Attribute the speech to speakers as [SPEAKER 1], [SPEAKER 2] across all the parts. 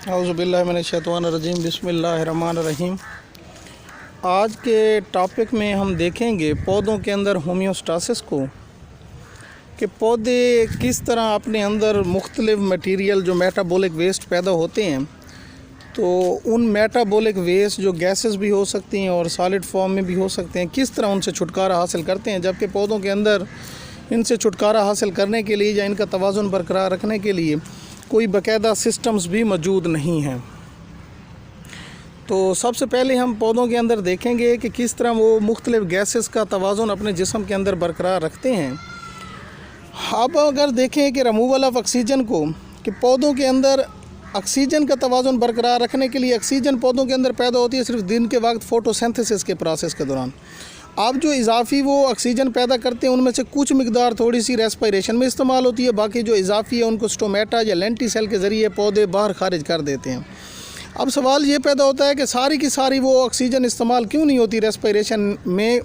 [SPEAKER 1] औज़ुबिल्लाहिमिनश्शैतानिर्रजीम बिस्मिल्लाहिर्रहमानिर्रहीम। आज के टॉपिक में हम देखेंगे पौधों के अंदर होम्योस्टासिस को, कि पौधे किस तरह अपने अंदर मुख्तलिफ़ मटीरियल जो मेटाबॉलिक वेस्ट पैदा होते हैं, तो उन मेटाबॉलिक वेस्ट जो गैसेस भी हो सकती हैं और सॉलिड फॉर्म में भी हो सकते हैं, किस तरह उनसे छुटकारा हासिल करते हैं। जबकि पौधों के अंदर इनसे छुटकारा हासिल करने के लिए या इनका तवाज़ुन बरकरार रखने के लिए कोई बाकायदा सिस्टम्स भी मौजूद नहीं हैं। तो सबसे पहले हम पौधों के अंदर देखेंगे कि किस तरह वो मुख्तलिफ़ गैसेस का तवाज़ुन अपने जिस्म के अंदर बरकरार रखते हैं। अब अगर देखें कि रिमूवल ऑफ ऑक्सीजन को, कि पौधों के अंदर ऑक्सीजन का तवाज़ुन बरकरार रखने के लिए ऑक्सीजन पौधों के अंदर पैदा होती है सिर्फ दिन के वक्त फोटोसिंथेसिस के प्रोसेस के दौरान। अब जो इजाफ़ी वो ऑक्सीजन पैदा करते हैं उनमें से कुछ मिकदार थोड़ी सी रेस्पिरेशन में इस्तेमाल होती है, बाकी जो इजाफ़ी है उनको स्टोमेटा या लेंटिसेल के ज़रिए पौधे बाहर खारिज कर देते हैं। अब सवाल ये पैदा होता है कि सारी की सारी वो ऑक्सीजन इस्तेमाल क्यों नहीं होती रेस्पिरेशन में।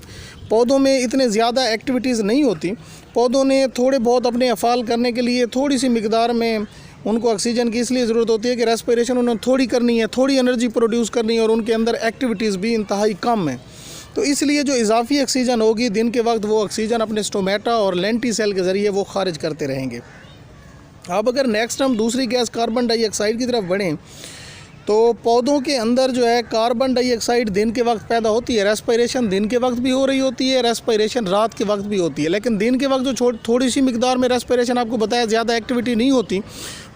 [SPEAKER 1] पौधों में इतने ज़्यादा एक्टिविटीज़ नहीं होती, पौधों ने थोड़े बहुत अपने अफ़ाल करने के लिए थोड़ी सी मिकदार में उनको ऑक्सीजन की इसलिए ज़रूरत होती है कि रेस्पिरेशन उन्होंने थोड़ी करनी है, थोड़ी एनर्जी प्रोड्यूस करनी है और उनके अंदर एक्टिविटीज़ भी इंतहाई कम है। तो इसलिए जो इजाफ़ी ऑक्सीजन होगी दिन के वक्त वो ऑक्सीजन अपने स्टोमेटा और लेंटिसेल के ज़रिए वो खारिज करते रहेंगे। अब अगर नेक्स्ट हम दूसरी गैस कार्बन डाइऑक्साइड की तरफ बढ़ें, तो पौधों के अंदर जो है कार्बन डाइऑक्साइड दिन के वक्त पैदा होती है। रेस्पिरेशन दिन के वक्त भी हो रही होती है, रेस्पिरेशन रात के वक्त भी होती है। लेकिन दिन के वक्त जो थोड़ी सी मिकदार में रेस्पिरेशन, आपको बताया ज़्यादा एक्टिविटी नहीं होती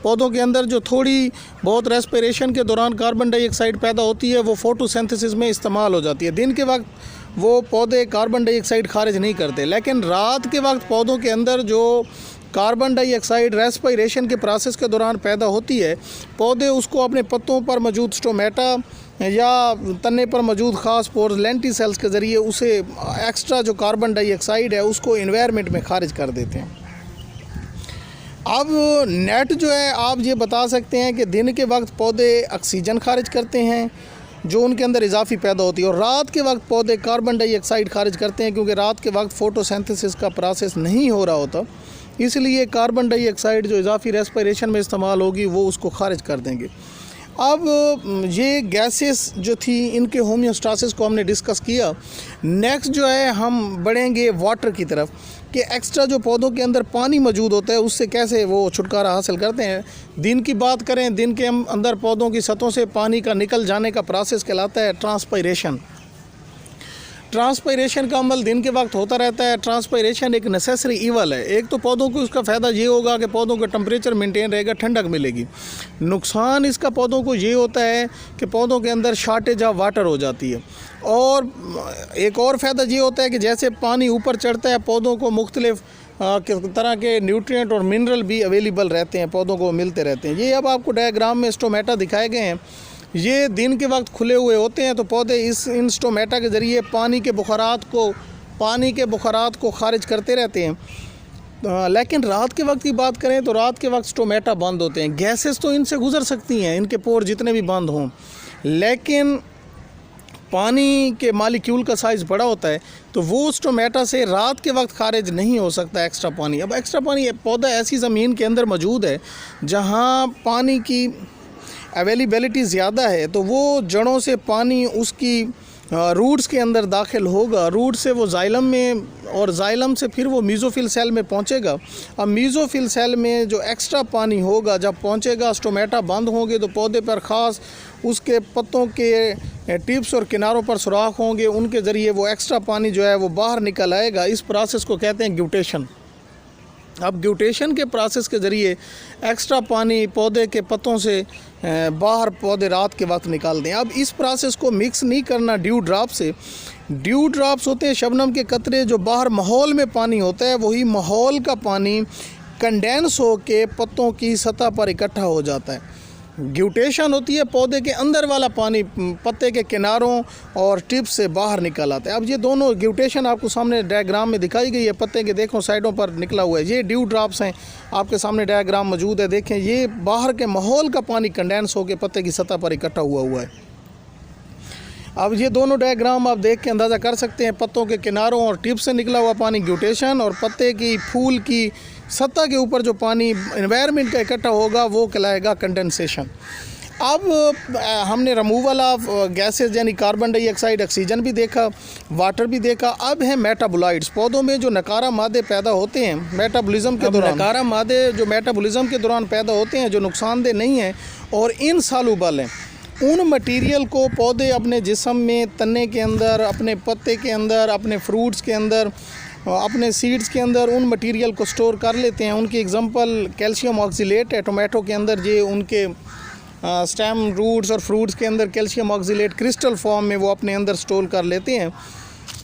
[SPEAKER 1] पौधों के अंदर, जो थोड़ी बहुत रेस्पिरेशन के दौरान कार्बन डाइऑक्साइड पैदा होती है वो फोटोसिंथेसिस में इस्तेमाल हो जाती है। दिन के वक्त वो पौधे कार्बन डाइऑक्साइड खारिज नहीं करते, लेकिन रात के वक्त पौधों के अंदर जो कार्बन डाइऑक्साइड रेस्पिरेशन के प्रोसेस के दौरान पैदा होती है, पौधे उसको अपने पत्तों पर मौजूद स्टोमेटा या तने पर मौजूद ख़ास पोर्स लेंटिसेल्स के ज़रिए उसे एक्स्ट्रा जो कार्बन डाइऑक्साइड है उसको एनवायरनमेंट में खारिज कर देते हैं। अब नेट जो है आप ये बता सकते हैं कि दिन के वक्त पौधे ऑक्सीजन खारिज करते हैं जो उनके अंदर इजाफ़ी पैदा होती है, और रात के वक्त पौधे कार्बन डाइऑक्साइड खारिज करते हैं, क्योंकि रात के वक्त फ़ोटोसिंथेसिस का प्रोसेस नहीं हो रहा होता, इसलिए कार्बन डाइऑक्साइड जो इजाफ़ी रेस्पिरेशन में इस्तेमाल होगी वो उसको खारिज कर देंगे। अब ये गैसेस जो थी इनके होम्योस्टासिस को हमने डिस्कस किया। नेक्स्ट जो है हम बढ़ेंगे वाटर की तरफ, कि एक्स्ट्रा जो पौधों के अंदर पानी मौजूद होता है उससे कैसे वो छुटकारा हासिल करते हैं। दिन की बात करें, दिन के अंदर पौधों की सतहों से पानी का निकल जाने का प्रोसेस कहलाता है ट्रांसपायरेशन। ट्रांसपायरेशन का अमल दिन के वक्त होता रहता है। ट्रांसपायरेशन एक नेसेसरी ईवल है। एक तो पौधों को उसका फ़ायदा ये होगा कि पौधों का टेम्परेचर मेंटेन रहेगा, ठंडक मिलेगी। नुकसान इसका पौधों को ये होता है कि पौधों के अंदर शॉर्टेज ऑफ वाटर हो जाती है। और एक और फ़ायदा ये होता है कि जैसे पानी ऊपर चढ़ता है पौधों को मुख्तलिफ़ तरह के न्यूट्रिएंट और मिनरल भी अवेलेबल रहते हैं, पौधों को मिलते रहते हैं। ये अब आपको डायग्राम में स्टोमेटा दिखाए गए हैं, ये दिन के वक्त खुले हुए होते हैं, तो पौधे इन स्टोमेटा के ज़रिए पानी के बुखारात को खारिज करते रहते हैं। लेकिन रात के वक्त की बात करें तो रात के वक्त स्टोमेटा बंद होते हैं। गैसेस तो इनसे गुजर सकती हैं, इनके पोर जितने भी बंद हों, लेकिन पानी के मालिक्यूल का साइज़ बड़ा होता है, तो वो स्टोमेटा से रात के वक्त खारिज नहीं हो सकता एक्स्ट्रा पानी। अब एक्स्ट्रा पानी पौधा ऐसी ज़मीन के अंदर मौजूद है जहाँ पानी की अवेलेबिलिटी ज़्यादा है, तो वो जड़ों से पानी उसकी रूट्स के अंदर दाखिल होगा, रूट से वो जाइलम में, और जाइलम से फिर वो मीज़ोफिल सेल में पहुंचेगा। अब मीज़ोफिल सेल में जो एक्स्ट्रा पानी होगा जब पहुंचेगा, स्टोमेटा बंद होंगे तो पौधे पर ख़ास उसके पत्तों के टिप्स और किनारों पर सुराख होंगे, उनके ज़रिए वो एक्स्ट्रा पानी जो है वो बाहर निकल आएगा। इस प्रोसेस को कहते हैं ग्यूटेशन। अब ग्यूटेशन के प्रोसेस के ज़रिए एक्स्ट्रा पानी पौधे के पत्तों से बाहर पौधे रात के वक्त निकालते हैं। अब इस प्रोसेस को मिक्स नहीं करना ड्यू ड्रॉप से। ड्यू ड्रॉप्स होते हैं शबनम के कतरे, जो बाहर माहौल में पानी होता है वही माहौल का पानी कंडेंस हो के पत्तों की सतह पर इकट्ठा हो जाता है। ग्यूटेशन होती है पौधे के अंदर वाला पानी पत्ते के किनारों और टिप से बाहर निकल आता है। अब ये दोनों ग्यूटेशन आपको सामने डायग्राम में दिखाई गई है, पत्ते के देखो साइडों पर निकला हुआ है, ये ड्यू ड्रॉप्स हैं, आपके सामने डायग्राम मौजूद है। देखें, ये बाहर के माहौल का पानी कंडेंस होकर पत्ते की सतह पर इकट्ठा हुआ है। अब ये दोनों डायग्राम आप देख के अंदाज़ा कर सकते हैं, पत्तों के किनारों और टिप से निकला हुआ पानी ग्यूटेशन, और पत्ते की फूल की सतह के ऊपर जो पानी एनवायरनमेंट का इकट्ठा होगा वो कहलाएगा कंडेंसेशन। अब हमने रिमूवल ऑफ गैसेज यानी कार्बन डाइऑक्साइड, ऑक्सीजन भी देखा, वाटर भी देखा। अब है मेटाबोलाइट्स, पौधों में जो नकारा मादे पैदा होते हैं मेटाबॉलिज्म के दौरान, नकारा मादे जो मेटाबॉलिज्म के दौरान पैदा होते हैं जो नुकसानदेह नहीं हैं और इनसॉल्युबल हैं, उन मटेरियल को पौधे अपने जिस्म में, तने के अंदर, अपने पत्ते के अंदर, अपने फ्रूट्स के अंदर, अपने सीड्स के अंदर उन मटेरियल को स्टोर कर लेते हैं। उनकी एग्जांपल कैल्शियम ऑक्सीलेट है टोमेटो के अंदर, ये उनके स्टेम, रूट्स और फ्रूट्स के अंदर कैल्शियम ऑक्सीलेट क्रिस्टल फॉर्म में वो अपने अंदर स्टोर कर लेते हैं।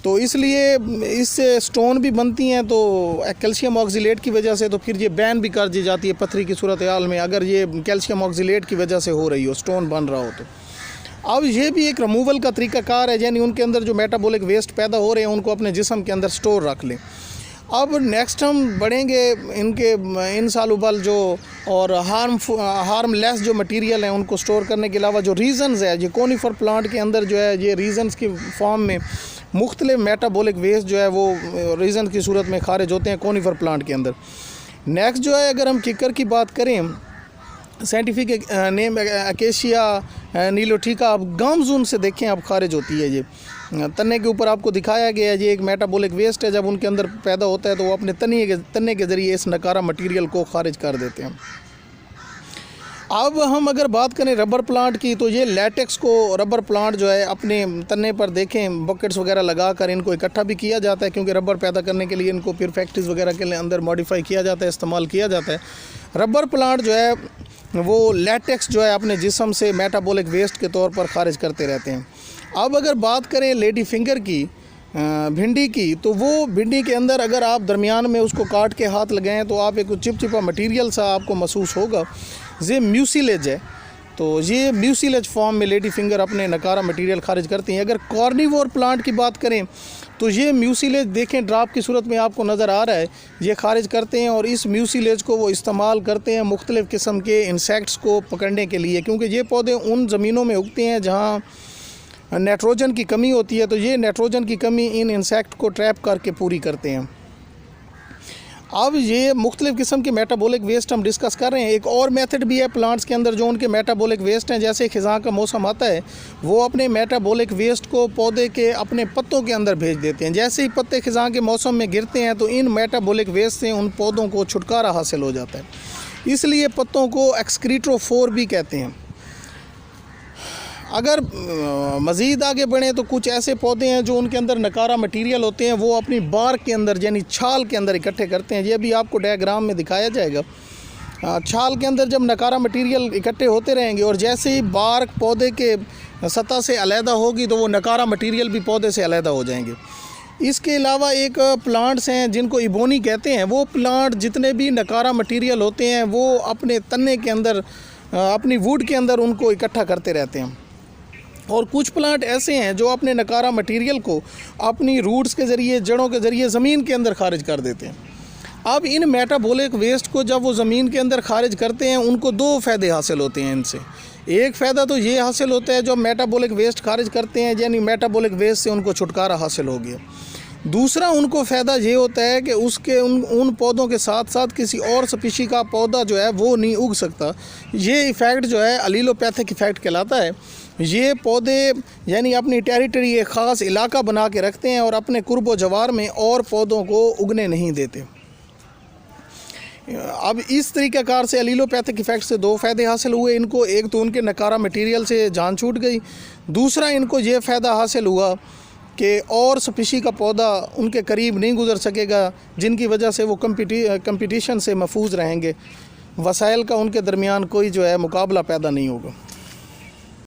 [SPEAKER 1] तो इसलिए इससे स्टोन भी बनती हैं, तो कैल्शियम ऑक्सीलेट की वजह से तो फिर ये बैन भी कर दी जाती है पत्थरी की सूरत हाल में, अगर ये कैल्शियम ऑक्सीलेट की वजह से हो रही हो, स्टोन बन रहा हो तो। अब ये भी एक रिमूवल का तरीक़ाकार है, यानी उनके अंदर जो मेटाबॉलिक वेस्ट पैदा हो रहे हैं उनको अपने जिस्म के अंदर स्टोर रख लें। अब नेक्स्ट हम बढ़ेंगे इनके इनसॉल्युबल जो और हार्मलेस जो मटेरियल हैं उनको स्टोर करने के अलावा जो रीजन्स है, ये कोनिफर प्लांट के अंदर जो है ये रीजन्स की फॉर्म में मुख्तलिफ मेटाबॉलिक वेस्ट जो है वो रीजन की सूरत में खारिज होते हैं कोनिफर प्लांट के अंदर। नेक्स्ट जो है, अगर हम किकर की बात करें, साइंटिफिक नेम अकेशिया नीलोटिका, आप गामजून से देखें आप खारिज होती है। ये तने के ऊपर आपको दिखाया गया है, ये एक मेटाबॉलिक वेस्ट है, जब उनके अंदर पैदा होता है तो वो अपने तने के ज़रिए इस नकारा मटेरियल को खारिज कर देते हैं। अब हम अगर बात करें रबर प्लांट की, तो ये लैटेक्स को रबर प्लांट जो है अपने तने पर देखें बकेट्स वगैरह लगा कर इनको इकट्ठा भी किया जाता है, क्योंकि रबर पैदा करने के लिए इनको फिर फैक्ट्रीज़ वगैरह के अंदर मॉडिफाई किया जाता है, इस्तेमाल किया जाता है। रबर प्लांट जो है वो लैटेक्स जो है अपने जिस्म से मेटाबॉलिक वेस्ट के तौर पर खारिज करते रहते हैं। अब अगर बात करें लेडी फिंगर की, भिंडी की, तो वो भिंडी के अंदर अगर आप दरमियान में उसको काट के हाथ लगाएं तो आप एक चिपचिपा मटेरियल सा आपको महसूस होगा, ये म्यूसिलेज है। तो ये म्यूसिलेज फॉर्म में लेडी फिंगर अपने नकारा मटेरियल खारिज करती हैं। अगर कॉर्निवोर प्लांट की बात करें तो ये म्यूसिलेज देखें ड्राप की सूरत में आपको नज़र आ रहा है, ये खारिज करते हैं और इस म्यूसिलेज को वो इस्तेमाल करते हैं मुख्तलिफ़ किस्म के इंसेक्ट्स को पकड़ने के लिए, क्योंकि ये पौधे उन ज़मीनों में उगते हैं जहाँ नाइट्रोजन की कमी होती है, तो ये नाइट्रोजन की कमी इन इंसेक्ट को ट्रैप करके पूरी करते हैं। अब ये मुख्तलिफ़ किस्म के मेटाबॉलिक वेस्ट हम डिस्कस कर रहे हैं। एक और मेथड भी है प्लांट्स के अंदर जो उनके मेटाबॉलिक वेस्ट हैं, जैसे ख़िज़ां का मौसम आता है वो अपने मेटाबॉलिक वेस्ट को पौधे के अपने पत्तों के अंदर भेज देते हैं। जैसे ही पत्ते ख़िज़ां के मौसम में गिरते हैं तो इन मेटाबॉलिक वेस्ट से उन पौधों को छुटकारा हासिल हो जाता है, इसलिए पत्तों को एक्सक्रीटोफोर भी कहते हैं। अगर मज़ीद आगे बढ़ें तो कुछ ऐसे पौधे हैं जो उनके अंदर नकारा मटेरियल होते हैं, वो अपनी बार्क के अंदर यानी छाल के अंदर इकट्ठे करते हैं। ये भी आपको डायग्राम में दिखाया जाएगा। छाल के अंदर जब नकारा मटेरियल इकट्ठे होते रहेंगे और जैसे ही बार्क पौधे के सतह से अलहदा होगी तो वो नकारा मटेरियल भी पौधे से अलहदा हो जाएंगे। इसके अलावा एक प्लांट्स हैं जिनको इबोनी कहते हैं, वो प्लांट जितने भी नकारा मटेरियल होते हैं वो अपने तने के अंदर, अपनी वुड के अंदर उनको इकट्ठा करते रहते हैं। और कुछ प्लांट ऐसे हैं जो अपने नकारा मटेरियल को अपनी रूट्स के ज़रिए, जड़ों के ज़रिए ज़मीन के अंदर खारिज कर देते हैं। अब इन मेटाबॉलिक वेस्ट को जब वो ज़मीन के अंदर खारिज करते हैं उनको दो फ़ायदे हासिल होते हैं इनसे। एक फ़ायदा तो ये हासिल होता है जो मेटाबॉलिक वेस्ट खारिज करते हैं, यानी मेटाबॉलिक वेस्ट से उनको छुटकारा हासिल हो गया। दूसरा उनको फ़ायदा ये होता है कि उसके उन पौधों के साथ साथ किसी और स्पीशी का पौधा जो है वो नहीं उग सकता। ये इफ़ेक्ट जो है अलीलोपैथिक इफ़ेक्ट कहलाता है। ये पौधे यानी अपनी टेरिटरी एक ख़ास इलाका बना के रखते हैं और अपने कुर्ब व जवार में और पौधों को उगने नहीं देते। अब इस तरीक़ाकार से अलीलोपैथिक इफ़ेक्ट से दो फ़ायदे हासिल हुए इनको। एक तो उनके नकारा मटेरियल से जान छूट गई, दूसरा इनको ये फ़ायदा हासिल हुआ कि और स्पीशी का पौधा उनके करीब नहीं गुज़र सकेगा, जिनकी वजह से वो कंपटीशन से महफूज रहेंगे। वसाइल का उनके दरमियान कोई जो है मुकाबला पैदा नहीं होगा।